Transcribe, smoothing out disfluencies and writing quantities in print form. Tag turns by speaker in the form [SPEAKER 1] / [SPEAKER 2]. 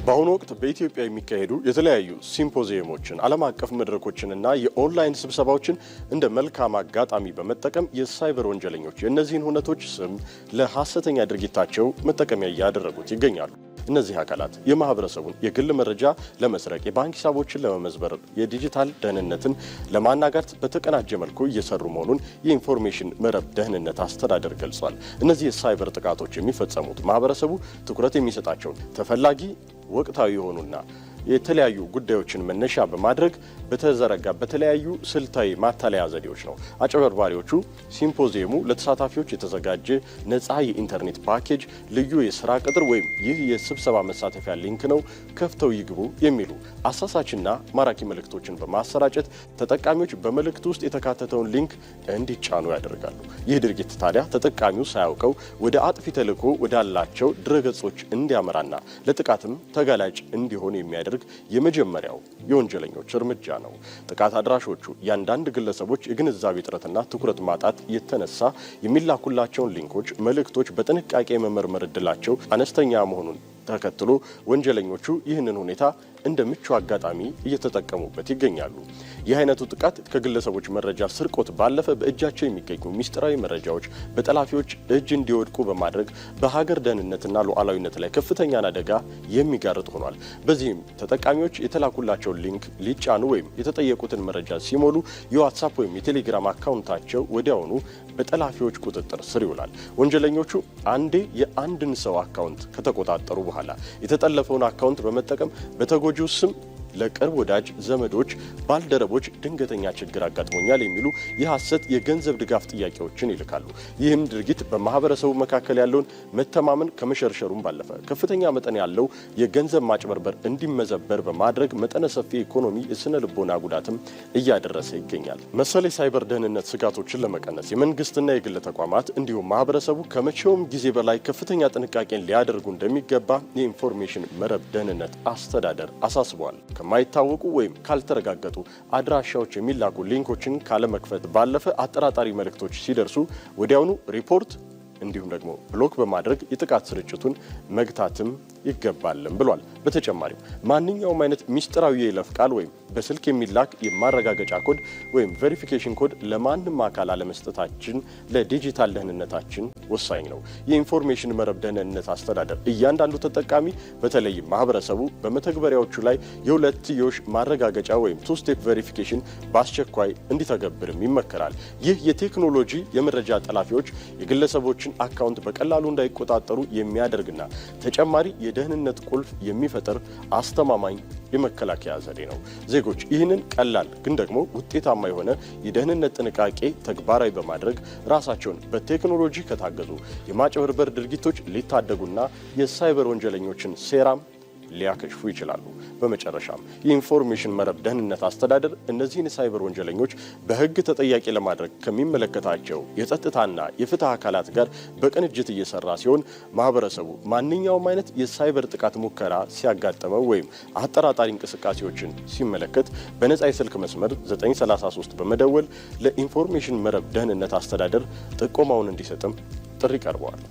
[SPEAKER 1] በአሁኑ ወቅት በኢትዮጵያ የሚካሄዱ የተለያዩ ሲምፖዚየሞችን፣ ዓለም አቀፍ መድረኮችንና የኦንላይን ስብሰባዎችን እንደ መልካም አጋጣሚ በመጠቀም የሳይበር ወንጀለኞች የእነዚህን ሁነቶች ስም ለሐሰተኛ ድርጊታቸው መጠቀሚያ እያደረጉት ይገኛሉ። እነዚህ አካላት የማህበረሰቡን የግል መረጃ ለመስረቅ፣ የባንክ ሂሳቦችን ለመመዝበር፣ የዲጂታል ደህንነትን ለማናጋት በተቀናጀ መልኩ እየሰሩ መሆኑን የኢንፎርሜሽን መረብ ደህንነት አስተዳደር ገልጿል። እነዚህ የሳይበር ጥቃቶች የሚፈጸሙት ማህበረሰቡ ትኩረት የሚሰጣቸውን ተፈላጊ ወቅታዊ የሆኑና የተለያዩ ጉዳዮችን መነሻ በማድረግ በተዘረጋ በተለያዩ ስልታዊ ማታለያ ዘዴዎች ነው። አጭበርባሪዎቹ ሲምፖዚየሙ ለተሳታፊዎች የተዘጋጀ ነፃ የኢንተርኔት ፓኬጅ፣ ልዩ የስራ ቅጥር ወይም ይህ የስብሰባ መሳተፊያ ሊንክ ነው፣ ከፍተው ይግቡ የሚሉ አሳሳችና ማራኪ መልእክቶችን በማሰራጨት ተጠቃሚዎች በመልእክቱ ውስጥ የተካተተውን ሊንክ እንዲጫኑ ያደርጋሉ። ይህ ድርጊት ታዲያ ተጠቃሚው ሳያውቀው ወደ አጥፊ ተልዕኮ ወዳላቸው ድረገጾች እንዲያመራና ለጥቃትም ተጋላጭ እንዲሆን የሚያደርግ የመጀመሪያው የወንጀለኞች እርምጃ ነው። ጥቃት አድራሾቹ የአንዳንድ ግለሰቦች የግንዛቤ እጥረትና ትኩረት ማጣት የተነሳ የሚላኩላቸውን ሊንኮች፣ መልእክቶች በጥንቃቄ መመርመር ዕድላቸው አነስተኛ መሆኑን ተከትሎ ወንጀለኞቹ ይህንን ሁኔታ እንደ ምቹ አጋጣሚ እየተጠቀሙበት ይገኛሉ። ይህ አይነቱ ጥቃት ከግለሰቦች መረጃ ስርቆት ባለፈ በእጃቸው የሚገኙ ሚስጥራዊ መረጃዎች በጠላፊዎች እጅ እንዲወድቁ በማድረግ በሀገር ደህንነትና ሉዓላዊነት ላይ ከፍተኛን አደጋ የሚጋርጥ ሆኗል። በዚህም ተጠቃሚዎች የተላኩላቸውን ሊንክ ሊጫኑ ወይም የተጠየቁትን መረጃ ሲሞሉ የዋትሳፕ ወይም የቴሌግራም አካውንታቸው ወዲያውኑ በጠላፊዎች ቁጥጥር ስር ይውላል። ወንጀለኞቹ አንዴ የአንድን ሰው አካውንት ከተቆጣጠሩ በኋላ የተጠለፈውን አካውንት በመጠቀም በተጎጂው ስም ለቅርብ ወዳጅ ዘመዶች፣ ባልደረቦች ድንገተኛ ችግር አጋጥሞኛል የሚሉ የሐሰት የገንዘብ ድጋፍ ጥያቄዎችን ይልካሉ። ይህም ድርጊት በማህበረሰቡ መካከል ያለውን መተማመን ከመሸርሸሩም ባለፈ ከፍተኛ መጠን ያለው የገንዘብ ማጭበርበር እንዲመዘበር በማድረግ መጠነ ሰፊ ኢኮኖሚ፣ የስነ ልቦና ጉዳትም እያደረሰ ይገኛል። መሰል የሳይበር ደህንነት ስጋቶችን ለመቀነስ የመንግስትና የግል ተቋማት እንዲሁም ማህበረሰቡ ከመቼውም ጊዜ በላይ ከፍተኛ ጥንቃቄን ሊያደርጉ እንደሚገባ የኢንፎርሜሽን መረብ ደህንነት አስተዳደር አሳስቧል። ከማይታወቁ ወይም ካልተረጋገጡ አድራሻዎች የሚላኩ ሊንኮችን ካለመክፈት ባለፈ አጠራጣሪ መልእክቶች ሲደርሱ ወዲያውኑ ሪፖርት እንዲሁም ደግሞ ብሎክ በማድረግ የጥቃት ስርጭቱን መግታትም ይገባልም ብሏል። በተጨማሪም ማንኛውም አይነት ሚስጥራዊ የይለፍ ቃል ወይም በስልክ የሚላክ የማረጋገጫ ኮድ ወይም ቬሪፊኬሽን ኮድ ለማንም አካል አለመስጠታችን ለዲጂታል ደህንነታችን ወሳኝ ነው። የኢንፎርሜሽን መረብ ደህንነት አስተዳደር እያንዳንዱ ተጠቃሚ በተለይም ማህበረሰቡ በመተግበሪያዎቹ ላይ የሁለትዮሽ ማረጋገጫ ወይም ቱ ስቴፕ ቬሪፊኬሽን በአስቸኳይ እንዲተገብርም ይመከራል። ይህ የቴክኖሎጂ የመረጃ ጠላፊዎች የግለሰቦችን አካውንት በቀላሉ እንዳይቆጣጠሩ የሚያደርግና ተጨማሪ የደህንነት ቁልፍ የሚፈጥር አስተማማኝ የመከላከያ ዘዴ ነው። ዜጎች ይህንን ቀላል ግን ደግሞ ውጤታማ የሆነ የደህንነት ጥንቃቄ ተግባራዊ በማድረግ ራሳቸውን በቴክኖሎጂ ከታገዙ የማጭበርበር ድርጊቶች ሊታደጉና የሳይበር ወንጀለኞችን ሴራም ሊያከሽፉ ይችላሉ። በመጨረሻም የኢንፎርሜሽን መረብ ደህንነት አስተዳደር እነዚህን የሳይበር ወንጀለኞች በሕግ ተጠያቂ ለማድረግ ከሚመለከታቸው የጸጥታና የፍትህ አካላት ጋር በቅንጅት እየሰራ ሲሆን ማህበረሰቡ ማንኛውም አይነት የሳይበር ጥቃት ሙከራ ሲያጋጥመው ወይም አጠራጣሪ እንቅስቃሴዎችን ሲመለከት በነጻ የስልክ መስመር 933 በመደወል ለኢንፎርሜሽን መረብ ደህንነት አስተዳደር ጥቆማውን እንዲሰጥም ጥሪ ቀርበዋል።